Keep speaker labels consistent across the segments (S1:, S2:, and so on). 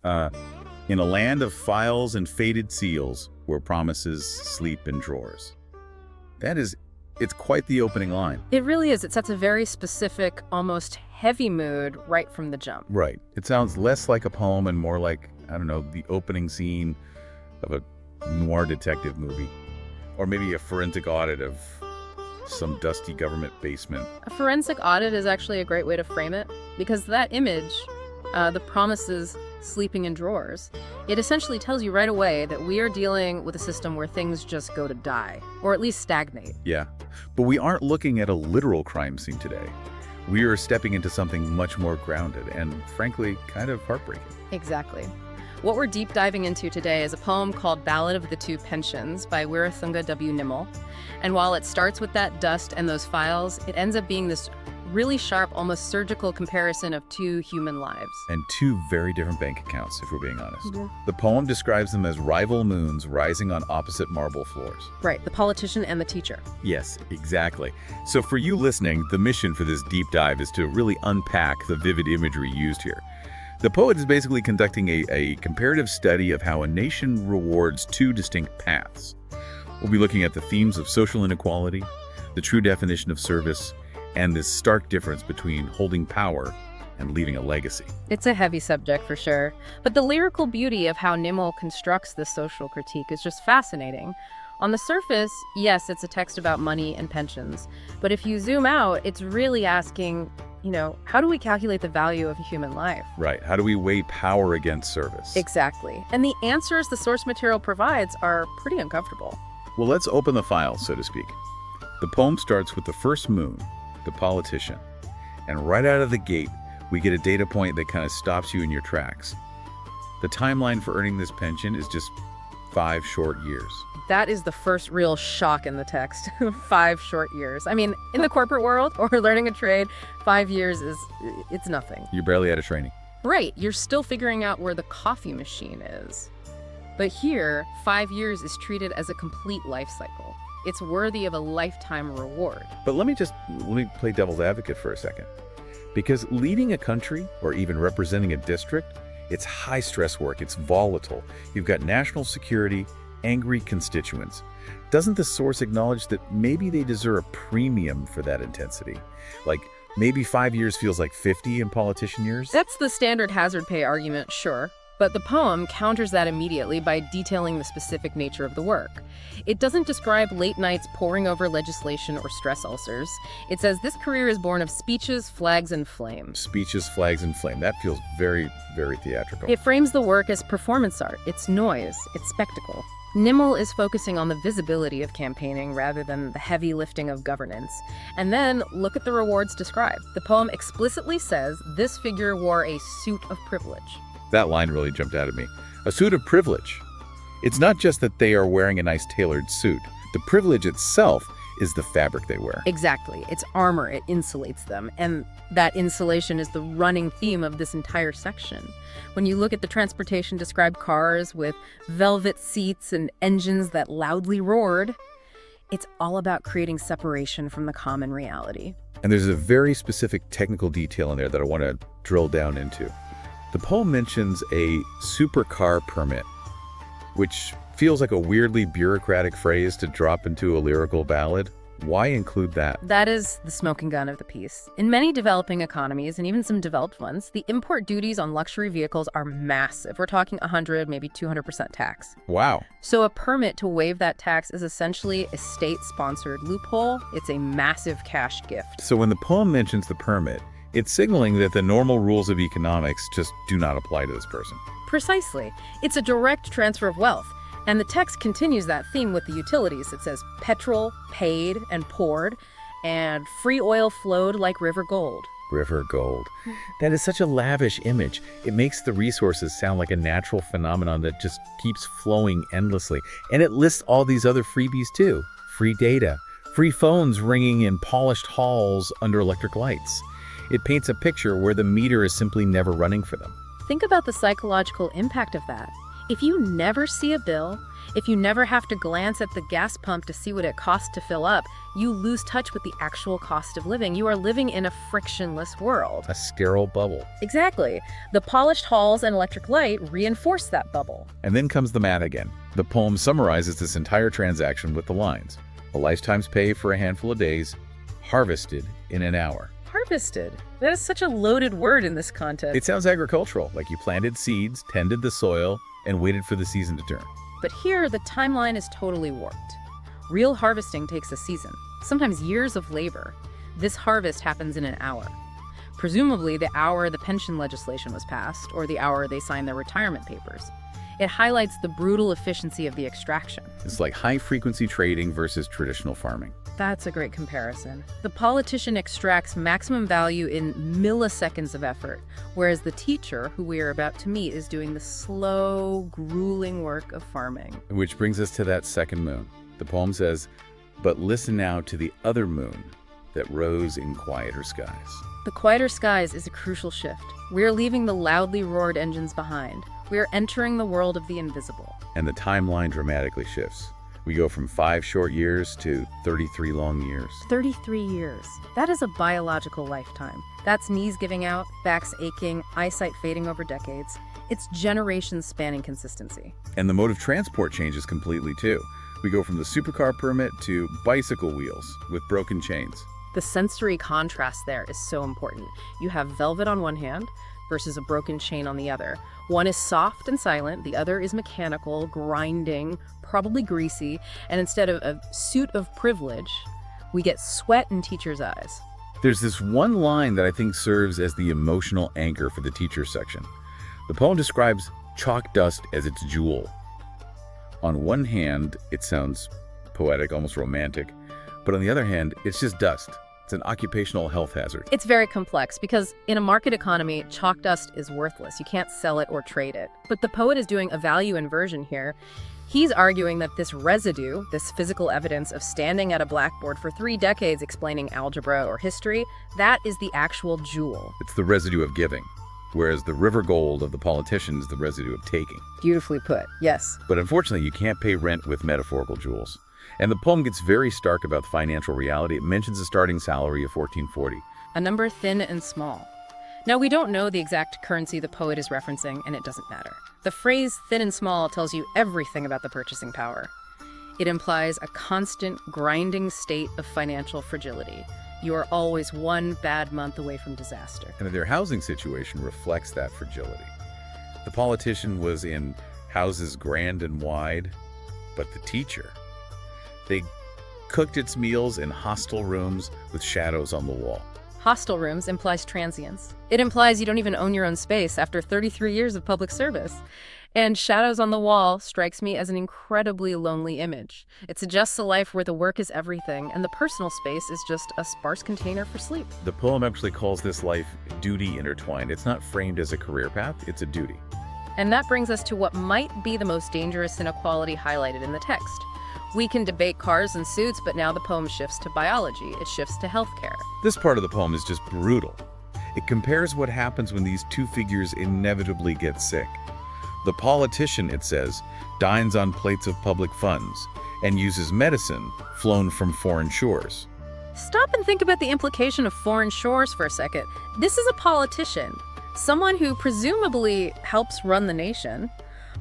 S1: In a land of files and faded seals, where promises sleep in drawers. It's quite the opening line.
S2: It really is. It sets a very specific, almost heavy mood right from the jump.
S1: Right. It sounds less like a poem and more like, I don't know, the opening scene of a noir detective movie. Or maybe a forensic audit of some dusty government basement.
S2: A forensic audit is actually a great way to frame it, because that image, the promises sleeping in drawers, it essentially tells you right away that we are dealing with a system where things just go to die, or at least stagnate.
S1: Yeah, but we aren't looking at a literal crime scene today. We are stepping into something much more grounded and, frankly, kind of heartbreaking.
S2: Exactly. What we're deep diving into today is a poem called Ballad of the Two Pensions by Weerathunga W Nimal. And while it starts with that dust and those files, it ends up being this really sharp, almost surgical comparison of two human lives.
S1: And two very different bank accounts, if we're being honest.
S2: Yeah.
S1: The poem describes them as rival moons rising on opposite marble floors.
S2: Right, the politician and the teacher.
S1: Yes, exactly. So for you listening, the mission for this deep dive is to really unpack the vivid imagery used here. The poet is basically conducting a comparative study of how a nation rewards two distinct paths. We'll be looking at the themes of social inequality, the true definition of service, and this stark difference between holding power and leaving a legacy.
S2: It's a heavy subject for sure, but the lyrical beauty of how Nimal constructs this social critique is just fascinating. On the surface, yes, it's a text about money and pensions, but if you zoom out, it's really asking, how do we calculate the value of a human life?
S1: Right. How do we weigh power against service?
S2: Exactly. And the answers the source material provides are pretty uncomfortable.
S1: Well, let's open the file, so to speak. The poem starts with the first moon, the politician. And right out of the gate, we get a data point that kind of stops you in your tracks. The timeline for earning this pension is just 5 short years.
S2: That is the first real shock in the text. 5 short years. I mean, in the corporate world or learning a trade, 5 years it's nothing.
S1: You're barely out of training.
S2: Right, you're still figuring out where the coffee machine is. But here, 5 years is treated as a complete life cycle. It's worthy of a lifetime reward.
S1: But let me play devil's advocate for a second. Because leading a country, or even representing a district, it's high-stress work, it's volatile. You've got national security, angry constituents. Doesn't the source acknowledge that maybe they deserve a premium for that intensity? Like, maybe 5 years feels like 50 in politician years?
S2: That's the standard hazard pay argument, sure. But the poem counters that immediately by detailing the specific nature of the work. It doesn't describe late nights poring over legislation or stress ulcers. It says this career is born of speeches, flags, and flame.
S1: Speeches, flags, and flame. That feels very, very theatrical.
S2: It frames the work as performance art. It's noise. It's spectacle. Nimal is focusing on the visibility of campaigning rather than the heavy lifting of governance. And then look at the rewards described. The poem explicitly says this figure wore a suit of privilege.
S1: That line really jumped out at me. A suit of privilege. It's not just that they are wearing a nice tailored suit. The privilege itself is the fabric they wear.
S2: Exactly. It's armor. It insulates them. And that insulation is the running theme of this entire section. When you look at the transportation described cars with velvet seats and engines that loudly roared, it's all about creating separation from the common reality.
S1: And there's a very specific technical detail in there that I want to drill down into. The poem mentions a supercar permit, which feels like a weirdly bureaucratic phrase to drop into a lyrical ballad. Why include that?
S2: That is the smoking gun of the piece. In many developing economies, and even some developed ones, the import duties on luxury vehicles are massive. We're talking 100, maybe 200% tax.
S1: Wow.
S2: So a permit to waive that tax is essentially a state-sponsored loophole. It's a massive cash gift.
S1: So when the poem mentions the permit, it's signaling that the normal rules of economics just do not apply to this person.
S2: Precisely. It's a direct transfer of wealth. And the text continues that theme with the utilities. It says petrol, paid, and poured, and free oil flowed like river gold.
S1: River gold. That is such a lavish image. It makes the resources sound like a natural phenomenon that just keeps flowing endlessly. And it lists all these other freebies too. Free data, free phones ringing in polished halls under electric lights. It paints a picture where the meter is simply never running for them.
S2: Think about the psychological impact of that. If you never see a bill, if you never have to glance at the gas pump to see what it costs to fill up, you lose touch with the actual cost of living. You are living in a frictionless world.
S1: A sterile bubble.
S2: Exactly. The polished halls and electric light reinforce that bubble.
S1: And then comes the math again. The poem summarizes this entire transaction with the lines: a lifetime's pay for a handful of days, harvested in an hour.
S2: Harvested. That is such a loaded word in this context.
S1: It sounds agricultural, like you planted seeds, tended the soil, and waited for the season to turn.
S2: But here, the timeline is totally warped. Real harvesting takes a season, sometimes years of labor. This harvest happens in an hour. Presumably the hour the pension legislation was passed, or the hour they signed their retirement papers. It highlights the brutal efficiency of the extraction.
S1: It's like high-frequency trading versus traditional farming.
S2: That's a great comparison. The politician extracts maximum value in milliseconds of effort, whereas the teacher, who we are about to meet, is doing the slow, grueling work of farming.
S1: Which brings us to that second moon. The poem says, "But listen now to the other moon that rose in quieter skies."
S2: The quieter skies is a crucial shift. We are leaving the loudly roared engines behind. We are entering the world of the invisible.
S1: And the timeline dramatically shifts. We go from 5 short years to 33 long years.
S2: 33 years. That is a biological lifetime. That's knees giving out, backs aching, eyesight fading over decades. It's generations spanning consistency.
S1: And the mode of transport changes completely too. We go from the supercar permit to bicycle wheels with broken chains.
S2: The sensory contrast there is so important. You have velvet on one hand versus a broken chain on the other. One is soft and silent, the other is mechanical, grinding, probably greasy, and instead of a suit of privilege, we get sweat in teachers' eyes.
S1: There's this one line that I think serves as the emotional anchor for the teacher section. The poem describes chalk dust as its jewel. On one hand, it sounds poetic, almost romantic, but on the other hand, it's just dust. It's an occupational health hazard.
S2: It's very complex because in a market economy, chalk dust is worthless. You can't sell it or trade it. But the poet is doing a value inversion here. He's arguing that this residue, this physical evidence of standing at a blackboard for 3 decades explaining algebra or history, that is the actual jewel.
S1: It's the residue of giving, whereas the river gold of the politician is the residue of taking.
S2: Beautifully put, yes.
S1: But unfortunately, you can't pay rent with metaphorical jewels. And the poem gets very stark about the financial reality. It mentions a starting salary of $14.40.
S2: A number thin and small. Now, we don't know the exact currency the poet is referencing, and it doesn't matter. The phrase thin and small tells you everything about the purchasing power. It implies a constant, grinding state of financial fragility. You are always one bad month away from disaster.
S1: And their housing situation reflects that fragility. The politician was in houses grand and wide, but the teacher, they cooked its meals in hostel rooms with shadows on the wall.
S2: Hostel rooms implies transience. It implies you don't even own your own space after 33 years of public service. And shadows on the wall strikes me as an incredibly lonely image. It suggests a life where the work is everything and the personal space is just a sparse container for sleep.
S1: The poem actually calls this life duty intertwined. It's not framed as a career path, it's a duty.
S2: And that brings us to what might be the most dangerous inequality highlighted in the text. We can debate cars and suits, but now the poem shifts to biology. It shifts to healthcare.
S1: This part of the poem is just brutal. It compares what happens when these two figures inevitably get sick. The politician, it says, dines on plates of public funds and uses medicine flown from foreign shores.
S2: Stop and think about the implication of foreign shores for a second. This is a politician, someone who presumably helps run the nation.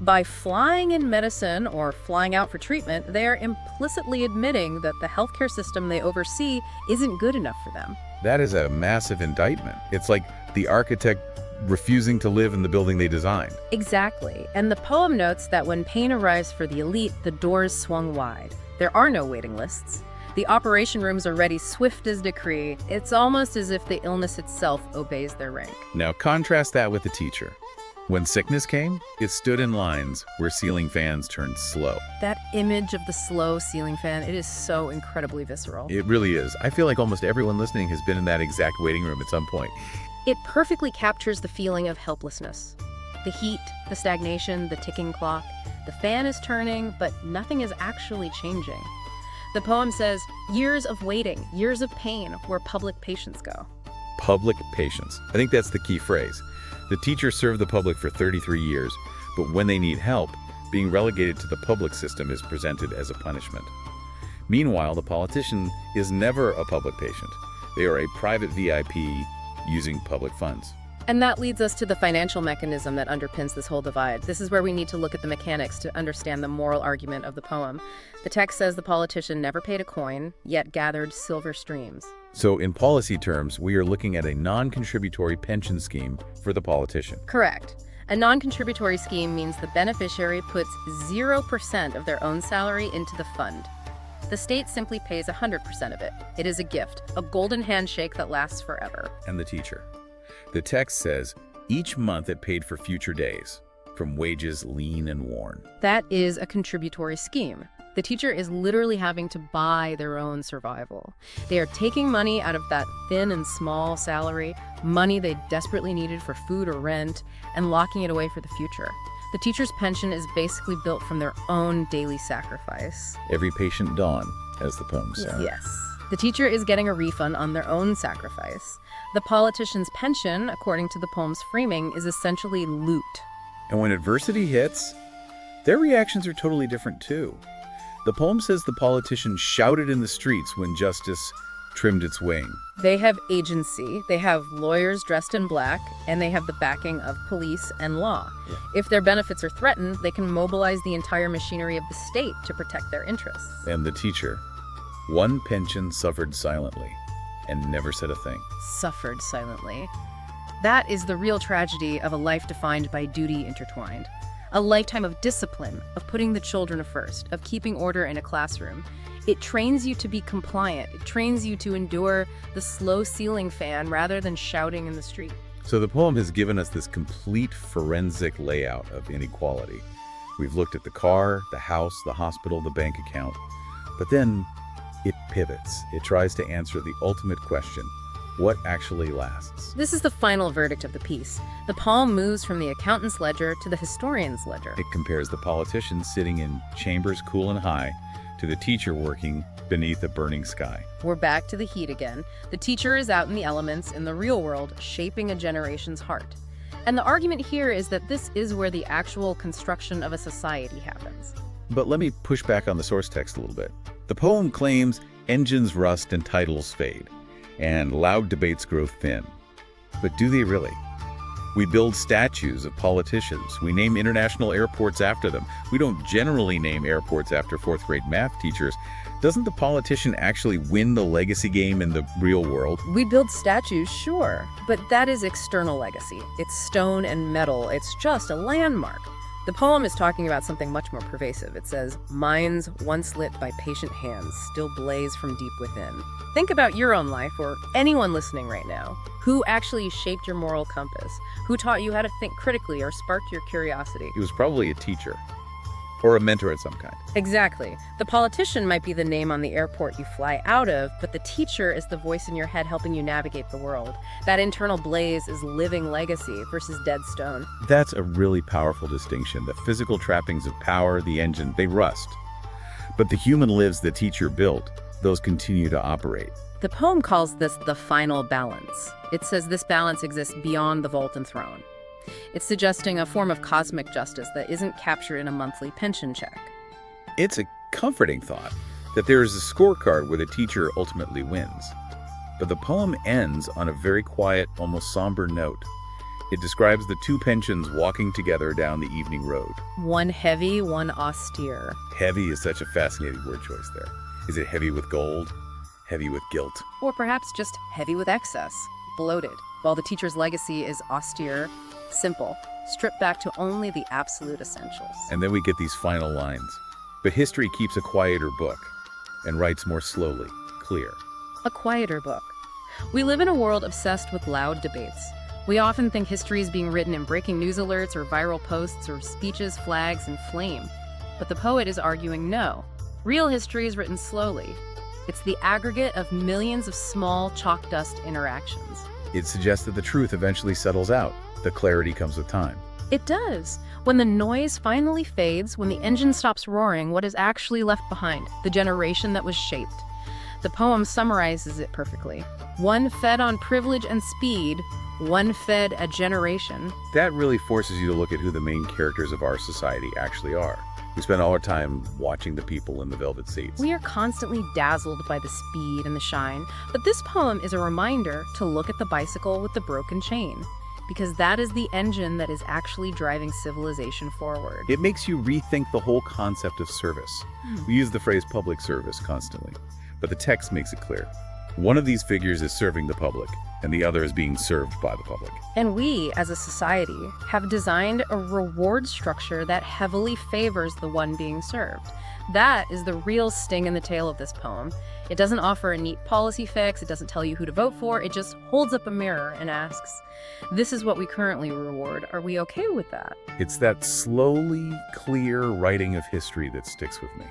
S2: By flying in medicine or flying out for treatment, they are implicitly admitting that the healthcare system they oversee isn't good enough for them.
S1: That is a massive indictment. It's like the architect refusing to live in the building they designed.
S2: Exactly. And the poem notes that when pain arrives for the elite, the doors swung wide. There are no waiting lists. The operation rooms are ready swift as decree. It's almost as if the illness itself obeys their rank.
S1: Now contrast that with the teacher. When sickness came, it stood in lines where ceiling fans turned slow.
S2: That image of the slow ceiling fan, it is so incredibly visceral.
S1: It really is. I feel like almost everyone listening has been in that exact waiting room at some point.
S2: It perfectly captures the feeling of helplessness. The heat, the stagnation, the ticking clock. The fan is turning, but nothing is actually changing. The poem says, years of waiting, years of pain, where public patients go.
S1: Public patience. I think that's the key phrase. The teacher served the public for 33 years, But when they need help, being relegated to the public system is presented as a punishment. Meanwhile, the politician is never a public patient. They are a private VIP using public funds.
S2: And that leads us to the financial mechanism that underpins this whole divide. This is where we need to look at the mechanics to understand the moral argument of the poem. The text says the politician never paid a coin, yet gathered silver streams.
S1: So in policy terms, we are looking at a non-contributory pension scheme for the politician.
S2: Correct. A non-contributory scheme means the beneficiary puts 0% of their own salary into the fund. The state simply pays 100% of it. It is a gift, a golden handshake that lasts forever.
S1: And the teacher. The text says, each month it paid for future days, from wages lean and worn.
S2: That is a contributory scheme. The teacher is literally having to buy their own survival. They are taking money out of that thin and small salary, money they desperately needed for food or rent, and locking it away for the future. The teacher's pension is basically built from their own daily sacrifice.
S1: Every patient dawn, as the poem says.
S2: Yes. The teacher is getting a refund on their own sacrifice. The politician's pension, according to the poem's framing, is essentially loot.
S1: And when adversity hits, their reactions are totally different too. The poem says the politician shouted in the streets when justice trimmed its wing.
S2: They have agency, they have lawyers dressed in black, and they have the backing of police and law.
S1: Yeah.
S2: If their benefits are threatened, they can mobilize the entire machinery of the state to protect their interests.
S1: And the teacher, one pension suffered silently and never said a thing.
S2: Suffered silently. That is the real tragedy of a life defined by duty intertwined. A lifetime of discipline, of putting the children first, of keeping order in a classroom. It trains you to be compliant. It trains you to endure the slow ceiling fan rather than shouting in the street.
S1: So the poem has given us this complete forensic layout of inequality. We've looked at the car, the house, the hospital, the bank account. But then it pivots. It tries to answer the ultimate question. What actually lasts?
S2: This is the final verdict of the piece. The poem moves from the accountant's ledger to the historian's ledger.
S1: It compares the politician sitting in chambers cool and high to the teacher working beneath a burning sky.
S2: We're back to the heat again. The teacher is out in the elements, in the real world, shaping a generation's heart. And the argument here is that this is where the actual construction of a society happens.
S1: But let me push back on the source text a little bit. The poem claims engines rust and titles fade, and loud debates grow thin. But do they really? We build statues of politicians. We name international airports after them. We don't generally name airports after fourth-grade math teachers. Doesn't the politician actually win the legacy game in the real world?
S2: We build statues, sure, but that is external legacy. It's stone and metal. It's just a landmark. The poem is talking about something much more pervasive. It says, minds once lit by patient hands still blaze from deep within. Think about your own life, or anyone listening right now. Who actually shaped your moral compass? Who taught you how to think critically or sparked your curiosity?
S1: He was probably a teacher or a mentor of some kind.
S2: Exactly. The politician might be the name on the airport you fly out of, but the teacher is the voice in your head helping you navigate the world. That internal blaze is living legacy versus dead stone.
S1: That's a really powerful distinction. The physical trappings of power, the engine, they rust. But the human lives the teacher built, those continue to operate.
S2: The poem calls this the final balance. It says this balance exists beyond the vault and throne. It's suggesting a form of cosmic justice that isn't captured in a monthly pension check.
S1: It's a comforting thought that there is a scorecard where the teacher ultimately wins. But the poem ends on a very quiet, almost somber note. It describes the two pensions walking together down the evening road.
S2: One heavy, one austere.
S1: Heavy is such a fascinating word choice there. Is it heavy with gold? Heavy with guilt?
S2: Or perhaps just heavy with excess, bloated, while the teacher's legacy is austere, simple, stripped back to only the absolute essentials.
S1: And then we get these final lines. But history keeps a quieter book and writes more slowly, clear.
S2: A quieter book. We live in a world obsessed with loud debates. We often think history is being written in breaking news alerts or viral posts or speeches, flags, and flame. But the poet is arguing no. Real history is written slowly. It's the aggregate of millions of small chalk dust interactions.
S1: It suggests that the truth eventually settles out. The clarity comes with time.
S2: It does. When the noise finally fades, when the engine stops roaring, what is actually left behind? The generation that was shaped. The poem summarizes it perfectly. One fed on privilege and speed, one fed a generation.
S1: That really forces you to look at who the main characters of our society actually are. We spend all our time watching the people in the velvet seats.
S2: We are constantly dazzled by the speed and the shine, but this poem is a reminder to look at the bicycle with the broken chain, because that is the engine that is actually driving civilization forward.
S1: It makes you rethink the whole concept of service. We use the phrase public service constantly, but the text makes it clear. One of these figures is serving the public, and the other is being served by the public.
S2: And we, as a society, have designed a reward structure that heavily favors the one being served. That is the real sting in the tail of this poem. It doesn't offer a neat policy fix, it doesn't tell you who to vote for, it just holds up a mirror and asks, this is what we currently reward, are we okay with that?
S1: It's that slowly, clear writing of history that sticks with me.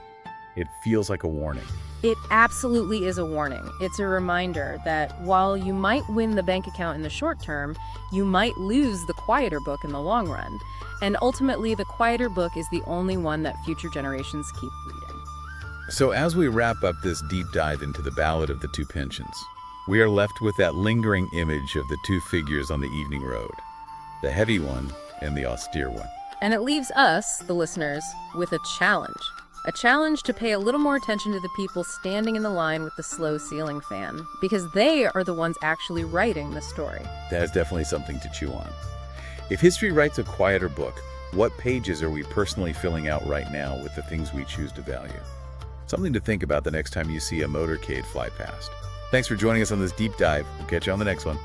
S1: It feels like a warning.
S2: It absolutely is a warning. It's a reminder that while you might win the bank account in the short term, you might lose the quieter book in the long run. And ultimately, the quieter book is the only one that future generations keep reading.
S1: So as we wrap up this deep dive into the Ballad of the Two Pensions, we are left with that lingering image of the two figures on the evening road, the heavy one and the austere one.
S2: And it leaves us, the listeners, with a challenge. A challenge to pay a little more attention to the people standing in the line with the slow ceiling fan, because they are the ones actually writing the story.
S1: That is definitely something to chew on. If history writes a quieter book, what pages are we personally filling out right now with the things we choose to value? Something to think about the next time you see a motorcade fly past. Thanks for joining us on this deep dive. We'll catch you on the next one.